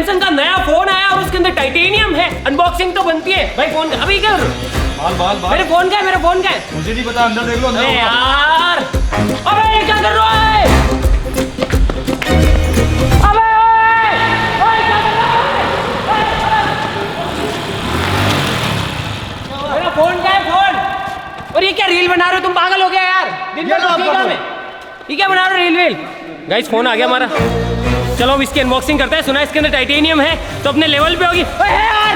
Samsung का नया phone आया और उसके अंदर टाइटेनियम है, अनबॉक्सिंग तो बनती है भाई। फोन अभी क्या मेरे फोन का है, मेरा फोन का है, मुझे नहीं पता, अंदर देख लो। अरे यार, अबे ये क्या कर रहा है? अबे ओए क्या कर रहा है? मेरा फोन का है, फोन। और ये क्या रील बना रहे हो तुम? पागल हो गया यार, दिन भर तो ठीक है। ये क्या बना रहे हो रील? गाइस फोन आ गया हमारा, चलो अब इसकी अनबॉक्सिंग करते हैं। सुना है इसके अंदर टाइटेनियम है तो अपने लेवल पे होगी। ओए यार,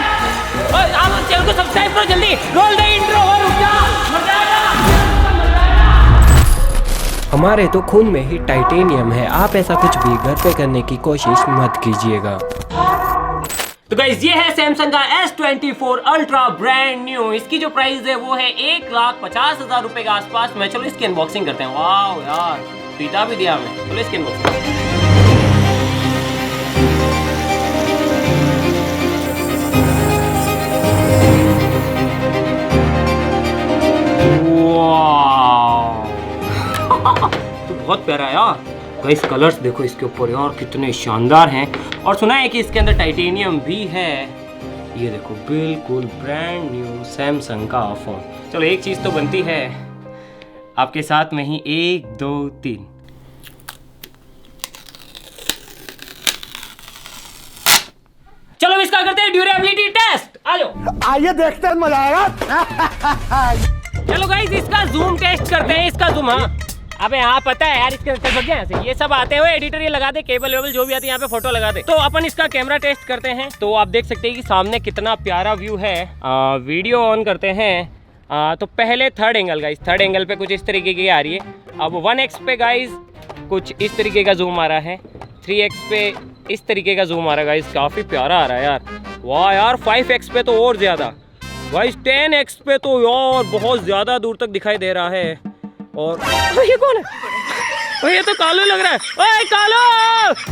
और आप चैनल को सब्सक्राइब करो जल्दी, रोल द इंट्रो। और रुक जा, मर जाएगा। हमारे तो खून में ही टाइटेनियम है, आप ऐसा कुछ भी घर पे करने की कोशिश मत कीजिएगा। तो गाइस ये है सैमसंग का S24 अल्ट्रा ब्रांड न्यू। इसकी जो प्राइस है वो है 1,50,000 रुपए के आसपास में। चलो इसकी अनबॉक्सिंग करते हैं। वाह यार, पीता भी दिया हमें। चलो इसकी अनबॉक्सिंग। तो बहुत प्यारा है यार। गाइस कलर्स देखो इसके ऊपर यार, कितने शानदार हैं। और सुना है कि इसके अंदर टाइटेनियम भी है। ये देखो बिल्कुल ब्रांड न्यू सैमसंग का फोन। चलो एक चीज तो बनती है आपके साथ में ही। 1 2 3। चलो इसका करते हैं ड्यूरेबिलिटी टेस्ट। आ जाओ, आइए देखते हैं, मजा आएगा। चलो गाइस इसका जूम टेस्ट करते हैं। इसका जूम, हाँ अबे हाँ पता है यार, इसके बच गया ऐसे। ये सब आते हुए एडिटर ये लगा दे, केबल वेबल जो भी आती है यहाँ पे फोटो लगा दे। तो अपन इसका कैमरा टेस्ट करते हैं। तो आप देख सकते हैं कि सामने कितना प्यारा व्यू है। वीडियो ऑन करते हैं। तो पहले third angle guys, third angle पे कुछ इस तरीके की आ रही है। अब 1x पे गाइस कुछ इस तरीके का जूम आ रहा है। 3x पे इस तरीके का जूम आ रहा है गाइस, काफी प्यारा आ रहा है यार। वाह यार, 5x पे तो और ज्यादा गाइस, 10x पे तो यार बहुत ज्यादा दूर तक दिखाई दे रहा है। और ये कौन है? ओए ये तो कालू लग रहा है। ओए कालू,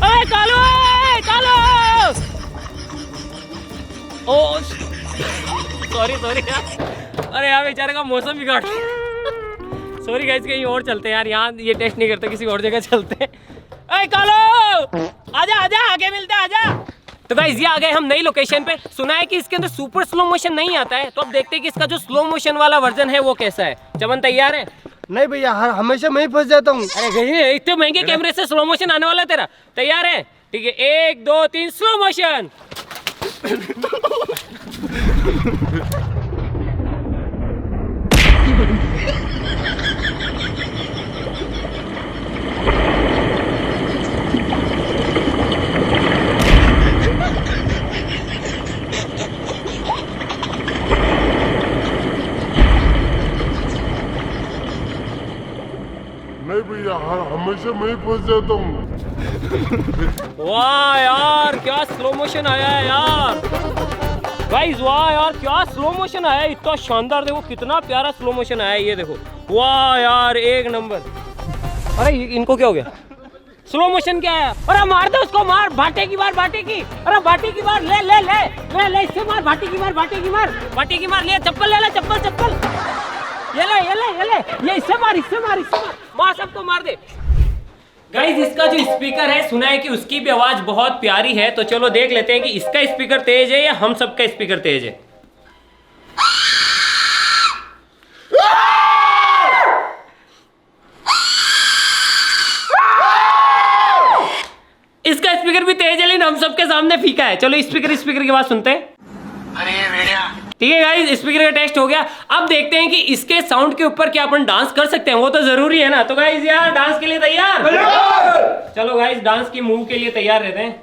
ओए कालू, ओए कालू। ओ सॉरी यार, अरे यार बेचारे का मौसम बिगाड़। सॉरी गाइस, कहीं और चलते हैं यार, यहाँ ये टेस्ट नहीं करते, किसी और जगह चलते हैं। ओए कालू, आजा आजा, आगे मिलते हैं, आजा। तो गाइस ये आ गए हम नई लोकेशन पे। सुना है कि इसके अंदर सुपर स्लो मोशन नहीं आता है, तो अब देखते हैं कि इसका जो स्लो मोशन वाला वर्जन है वो कैसा है। चमन तैयार है? नहीं भैया, हमेशा मैं ही फंस जाता हूँ। अरे इतने महंगे कैमरे से स्लो मोशन आने वाला है तेरा। तैयार है? ठीक है, 1 2 3 स्लो मोशन। नहीं भैया, हमेशा मैं ही फंस जाता हूँ। वाह यार, क्या स्लो मोशन आया है यार। गाइस वाह यार, क्या स्लो मोशन आया है, इतना शानदार। देखो कितना प्यारा स्लो मोशन आया है, ये देखो। वाह यार, एक नंबर। अरे इनको क्या हो गया? स्लो मोशन क्या है? अरे मार दो उसको, मार, भाटे की मार, भाटे की। अरे भाटे की मार, ले ले ले ले ले, इससे मार, भाटे की मार, भाटे की मार, भाटे की मार। ले चप्पल ले ले, चप्पल चप्पल। ये ले ये ले ये ले, ये इससे मार, इससे मार, इससे मार, मार, सबको मार दे। गाइस इसका जो स्पीकर है, सुना है कि उसकी भी आवाज बहुत प्यारी है। तो चलो देख लेते हैं कि इसका स्पीकर तेज है या हम सबका स्पीकर तेज है। इसका स्पीकर भी तेज है लेकिन हम सबके सामने फीका है। चलो स्पीकर की बात सुनते हैं। ठीक है गाइस, स्पीकर का टेस्ट हो गया। अब देखते हैं कि इसके साउंड के ऊपर क्या अपन डांस कर सकते हैं, वो तो जरूरी है ना। तो गाइस यार डांस के लिए तैयार? चलो गाइस डांस की मूव के लिए तैयार रहते हैं।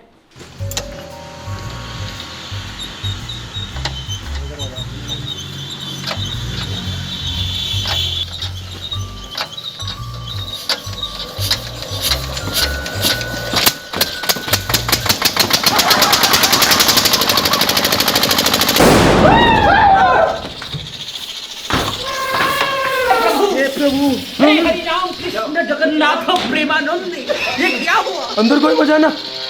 हरि राम कृष्ण जगन्नाथ प्रेमानंद। ये क्या हुआ? अंदर कोई मजा ना।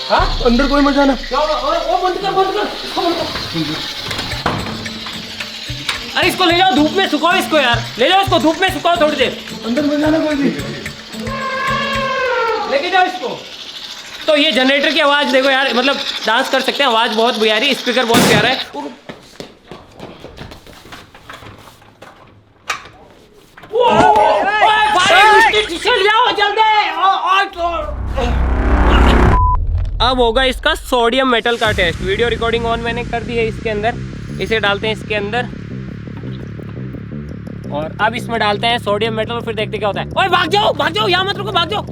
हाँ? अंदर कोई मजा ना। क्या हुआ? ओ बंद कर, बंद कर। अरे इसको ले जाओ, धूप में सुखाओ इसको यार, ले जाओ इसको धूप में सुखाओ थोड़ी देर। अंदर मजा ना कोई भी। लेके जाओ इसको। तो ये जनरेटर की आवाज़ देखो यार, मतलब डांस कर सकते हैं, आवाज़ बहुत प्यारी, स्पीकर बहुत प्यारा है। अब होगा इसका सोडियम मेटल का टेस्ट। वीडियो रिकॉर्डिंग ऑन मैंने कर दी है इसके अंदर। इसे डालते हैं इसके अंदर और अब इसमें डालते हैं सोडियम मेटल और फिर देखते क्या होता है। ओए भाग जाओ, यहाँ मत रुको, भाग जाओ।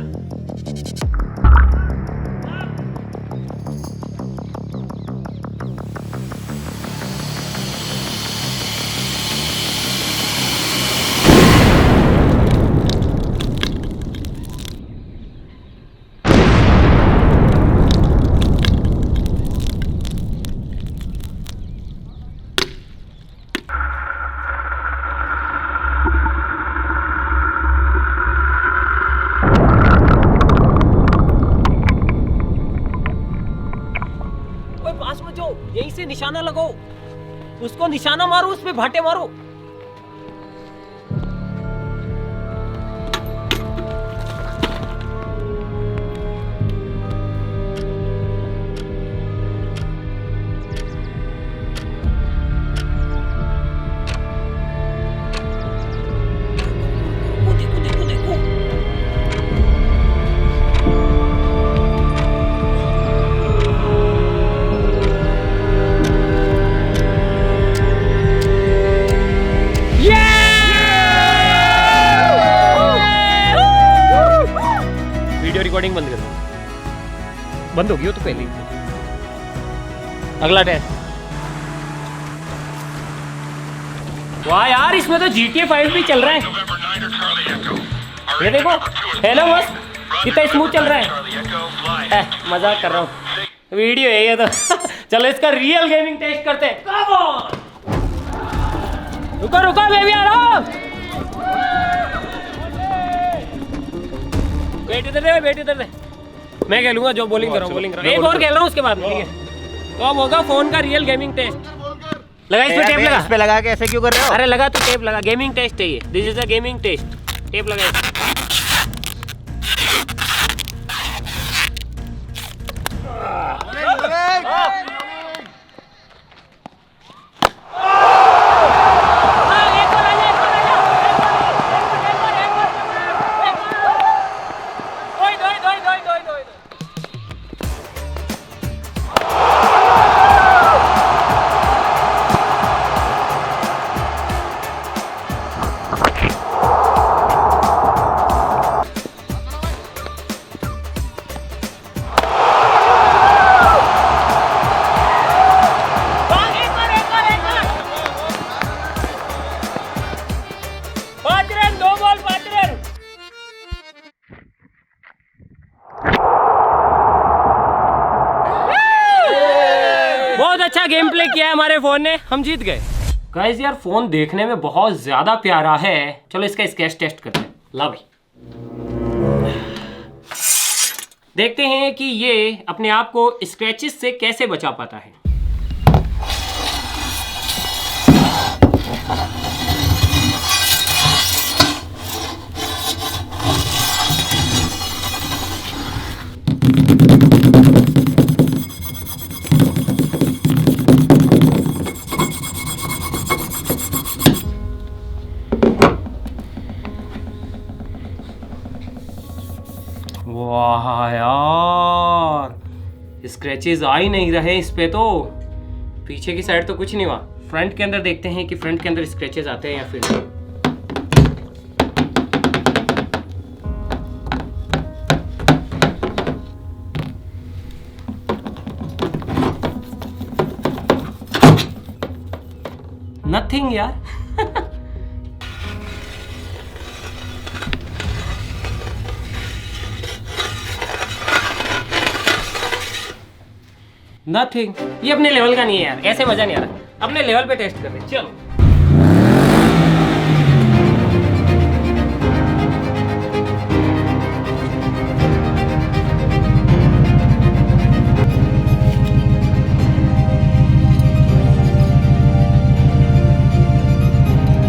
पास में जाओ, यहीं से निशाना लगाओ, उसको निशाना मारो, उस पे भाटे मारो। रिकॉर्डिंग बंद कर दो, बंद होगी वो तो पहले ही। अगला टेस्ट। वाह यार, इसमें तो GTA 5 भी चल रहा है। ये देखो, हेलो बस, कितना स्मूथ चल रहा है। मजाक कर रहा हूँ, वीडियो है ये तो। चलो इसका रियल गेमिंग टेस्ट करते हैं। कम ऑन, रुको बेबी, आ रहा। वेट इधर दे, मैं खेलूंगा जो बॉलिंग कर रहा हूँ, एक और खेल रहा हूँ उसके बाद में, ठीक है। तो अब होगा फोन का रियल गेमिंग टेस्ट। लगा इस पे टेप, लगा इस पे, लगा के ऐसे क्यों कर रहे हो? अरे लगा तो टेप लगा, गेमिंग टेस्ट है ये, this is a gaming test. Tape लगा। बहुत अच्छा गेम प्ले किया है हमारे फोन ने, हम जीत गए। गाइस यार फोन देखने में बहुत ज्यादा प्यारा है, चलो इसका स्क्रैच टेस्ट करते हैं। ला भाई, देखते हैं कि ये अपने आप को स्क्रैचेस से कैसे बचा पाता है। वाह यार, स्क्रैचेस आ ही नहीं रहे इस पे तो। पीछे की साइड तो कुछ नहीं हुआ, फ्रंट के अंदर देखते हैं कि फ्रंट के अंदर स्क्रैचेस आते हैं या फिर नहीं। नथिंग यार। नथिंग, ये अपने लेवल का नहीं है यार, ऐसे मजा नहीं आ रहा। अपने लेवल पे टेस्ट कर रहे, चलो।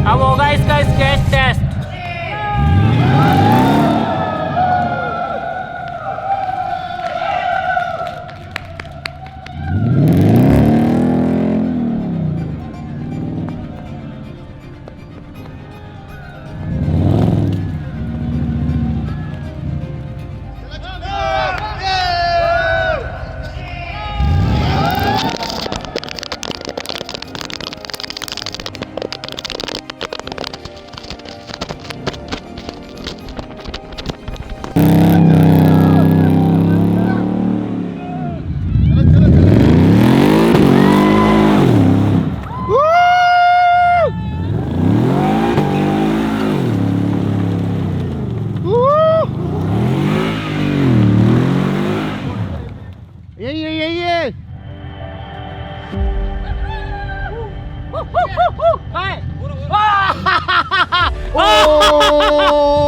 अब होगा इसका स्क्रैच टेस्ट।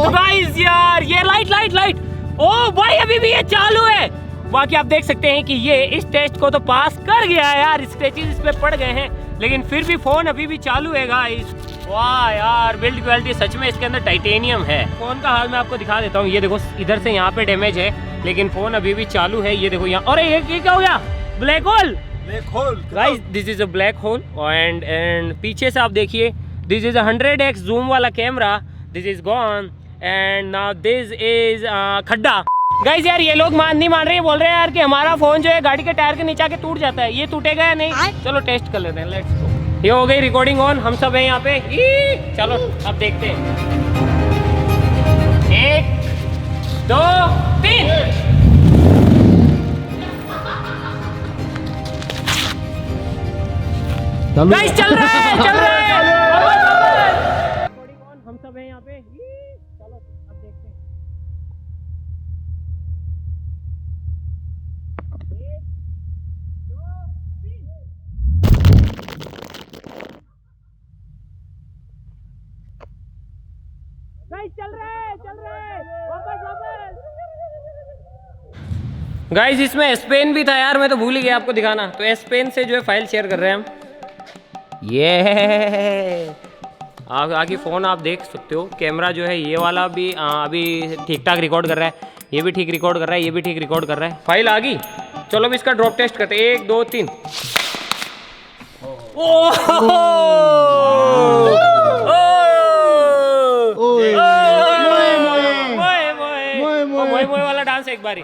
गाइस यार ये लाइट ओ भाई अभी भी ये चालू है। बाकी आप देख सकते हैं कि ये इस टेस्ट को तो पास कर गया है यार, स्क्रैचेस इस पे पड़ गए हैं, लेकिन फिर भी फोन अभी भी चालू है गाइस। वाह यार बिल्ड क्वालिटी सच में इसके अंदर टाइटेनियम है। फोन का हाल मैं आपको दिखा देता हूँ। ये देखो इधर से यहाँ पे डैमेज है, लेकिन फोन अभी भी चालू है। ये देखो यहाँ, अरे ये क्या हो गया, black hole guys, this is a black hole. And पीछे से आप देखिए, दिस इज 100x जूम वाला camera, this is gone and now this is खड्डा। गाइस यार ये लोग नहीं मान रहे, बोल रहे हैं यार कि हमारा फोन जो है गाड़ी के टायर के नीचे आके टूट जाता है। ये टूटेगा या नहीं, चलो टेस्ट कर लेते हैं, लेट्स गो। ये हो गई रिकॉर्डिंग ऑन, हम सब हैं यहाँ पे। चलो अब देखते हैं, 1 2 3। गाइस चल रहा है रिकॉर्डिंग ऑन, हम सब हैं यहाँ पे। चलो अब देखते हैं, 1 2 3। गाइस चल रहा है वापस। गाइस इसमें एस पेन भी था यार, मैं तो भूल ही गया आपको दिखाना। तो एस पेन से जो है फाइल शेयर कर रहे हैं हम। ये आगे फ़ोन आप देख सकते हो, कैमरा जो है ये वाला भी अभी ठीक ठाक रिकॉर्ड कर रहा है, ये भी ठीक रिकॉर्ड कर रहा है, ये भी ठीक रिकॉर्ड कर रहा है। फाइल आ गई, चलो अब इसका ड्रॉप टेस्ट करते हैं। 1 2 3। मोए वाला डांस एक बारी।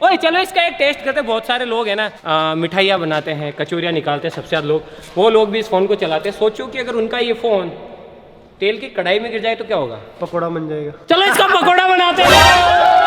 ओए चलो इसका एक टेस्ट करते। बहुत सारे लोग हैं ना मिठाइयाँ बनाते हैं, कचौरियाँ निकालते हैं, सबसे ज़्यादा लोग वो लोग भी इस फ़ोन को चलाते हैं। सोचो कि अगर उनका ये फ़ोन तेल की कढ़ाई में गिर जाए तो क्या होगा? पकोड़ा बन जाएगा। चलो इसका पकोड़ा बनाते हैं।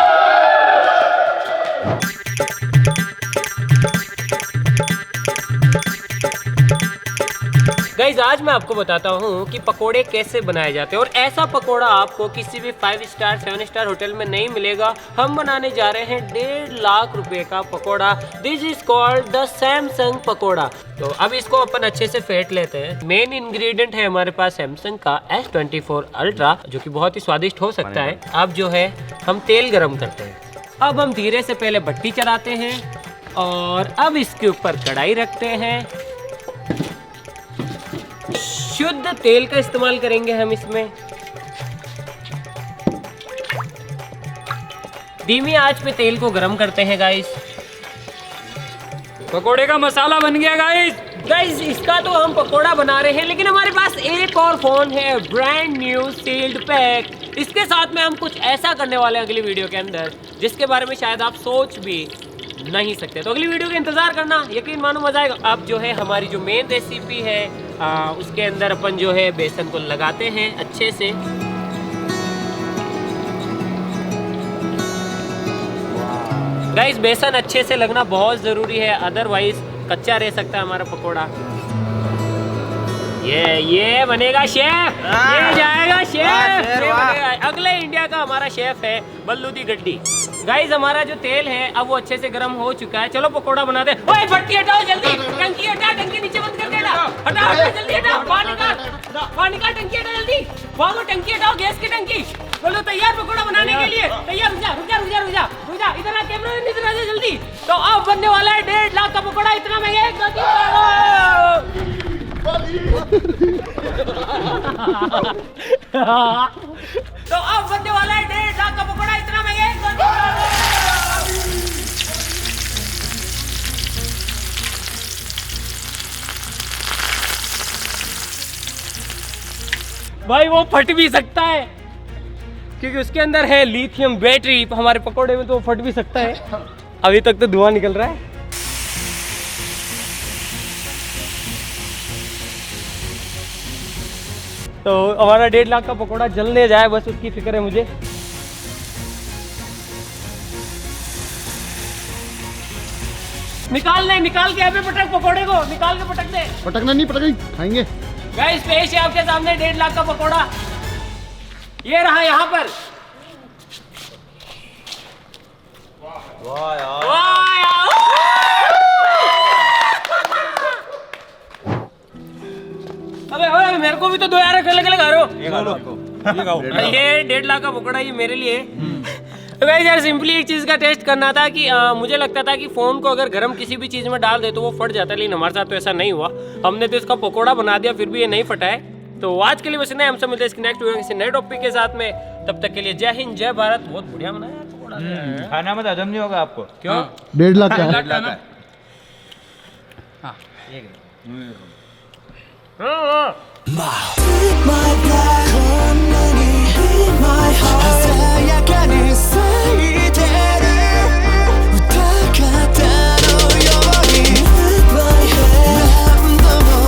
गाइज आज मैं आपको बताता हूँ कि पकोड़े कैसे बनाए जाते हैं, और ऐसा पकोड़ा आपको किसी भी 5 स्टार 7 स्टार होटल में नहीं मिलेगा। हम बनाने जा रहे हैं 1.5 लाख रुपए का pakora. This is called the Samsung pakora. तो अब इसको अपन अच्छे से फेंट लेते हैं। मेन इंग्रेडिएंट है हमारे पास सैमसंग का S24 अल्ट्रा, जो कि बहुत ही स्वादिष्ट हो सकता है। अब जो है हम तेल गरम करते हैं। अब हम धीरे से पहले भट्टी चलाते हैं, और अब इसके ऊपर कढ़ाई रखते हैं। शुद्ध तेल का इस्तेमाल करेंगे हम इसमें। धीमी आंच पे तेल को गरम करते हैं गाइस। पकोड़े का मसाला बन गया गाइस। इसका तो हम पकोड़ा बना रहे हैं, लेकिन हमारे पास एक और फोन है, ब्रांड न्यू सील्ड पैक। इसके साथ में हम कुछ ऐसा करने वाले हैं अगली वीडियो के अंदर, जिसके बारे में शायद आप सोच भी नहीं सकते। तो अगली वीडियो का इंतजार करना, यकीन मानो मजा आएगा। अब जो है हमारी जो मेन रेसिपी है, उसके अंदर अपन जो है बेसन को लगाते हैं अच्छे से। गाइस बेसन अच्छे से लगना बहुत ज़रूरी है, अदरवाइज कच्चा रह सकता है हमारा पकोड़ा। ये बनेगा शेफ, ये जाएगा शेफ, ये बनेगा। अगले इंडिया का हमारा शेफ है बल्लू दी गड्डी। गाइस हमारा जो तेल है अब वो अच्छे से गर्म हो चुका है। चलो पकोड़ा बनाते हैं। ओए भट्टी हटाओ जल्दी, टंकी हटा, टंकी नीचे बंद कर देना। हटाओ जल्दी, हटाओ, पानी निकाल, टंकी हटा जल्दी, भागो टंकी हटाओ, गैस की टंकी। बोलो तैयार पकोड़ा बनाने के लिए, तैयार। रुक जा, इधर आ, कैमरा इधर आ जा जल्दी। तो अब बनने वाला है 1.5 लाख का पकोड़ा। इतना महंगा तो अब बनने वाला है 1.5 लाख का पकोड़ा। इतना महंगा भाई वो फट भी सकता है, क्योंकि उसके अंदर है लिथियम बैटरी। हमारे पकोड़े में तो फट भी सकता है। अभी तक तो धुआं निकल रहा है। तो हमारा 1.5 लाख का पकोड़ा जलने जाए, बस उसकी फिक्र है मुझे। निकाल के अभी पटक पकोड़े को, निकाल के पटक दे। पटकना नहीं, पटक खाएंगे। गाइस पेश है आपके सामने 1.5 लाख का पकोड़ा। ये रहा यहाँ पर। वाह यार। अबे ओए मेरे को भी तो 2 यार अलग अलग आ रहे हो। ये 1.5 लाख का पकौड़ा ये मेरे लिए। तो गाइस यार सिंपली एक चीज का टेस्ट करना था कि मुझे लगता था कि फोन को अगर गर्म किसी भी चीज में डाल दे तो वो फट जाता है, लेकिन हमारे साथ तो ऐसा नहीं हुआ। हमने तो इसका पकौड़ा बना दिया फिर भी ये नहीं फटा है। तो आज के लिए बस इतना, हमसे मिलते हैं इसके नेक्स्ट वीडियो किसी नए टॉपिक के साथ में। तब तक के लिए जय हिंद जय भारत। बहुत बढ़िया बनाया यार पकौड़ा। खाना मत हजम नहीं होगा आपको। क्यों? 1.5 लाख का है। हाँ। My black